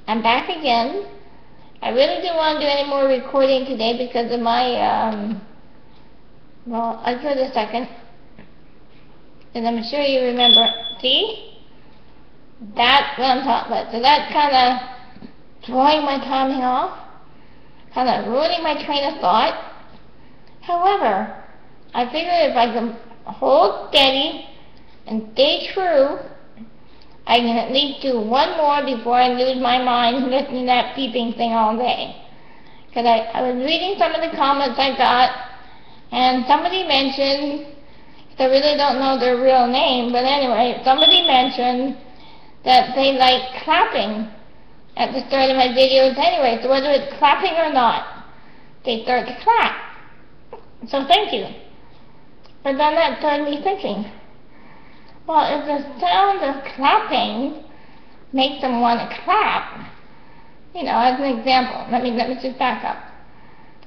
I'm back again. I really didn't want to do any more recording today because of my, well, I'll give it a second. And I'm sure you remember. See? That's what I'm talking about. So that's kind of throwing my timing off. Kind of ruining my train of thought. However, I figured if I can hold steady and stay true, I can at least do one more before I lose my mind listening to that beeping thing all day. Because I was reading some of the comments I got, and somebody mentioned, I really don't know their real name, but anyway, somebody mentioned that they like clapping at the start of my videos anyway, so whether it's clapping or not, they start to clap. So thank you. But then that started me thinking, well, if the sound of clapping makes them want to clap, you know, as an example, let me just back up.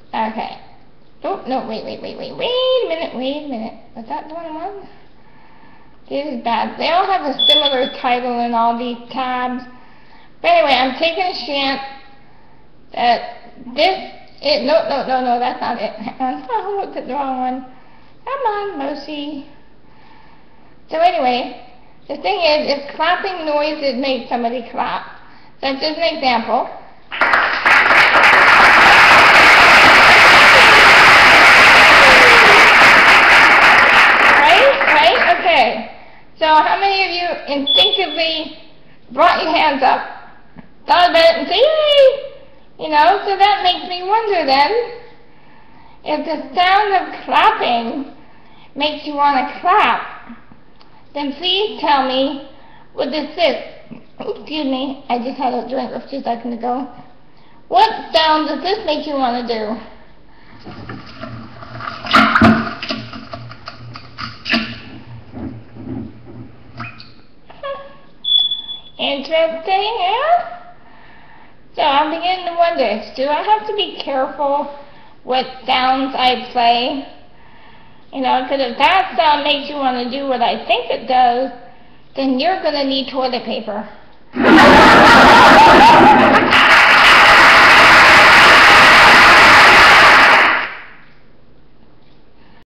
Okay. Oh, no, wait a minute. Was that the one I wanted? This is bad. They all have a similar title in all these tabs. But anyway, I'm taking a chance that this is, no, that's not it. I looked at the wrong one. Come on, Mosi. So anyway, the thing is, if clapping noises make somebody clap, that's just an example. Right? Okay. So how many of you instinctively brought your hands up, thought about it and say, yay! You know, so that makes me wonder then, if the sound of clapping makes you want to clap, then please tell me what this is. Excuse me, I just had a drink a few seconds ago. What sound does this make you want to do? Interesting, yeah? So I'm beginning to wonder, do I have to be careful what sounds I play? You know, because if that sound makes you want to do what I think it does, then you're going to need toilet paper.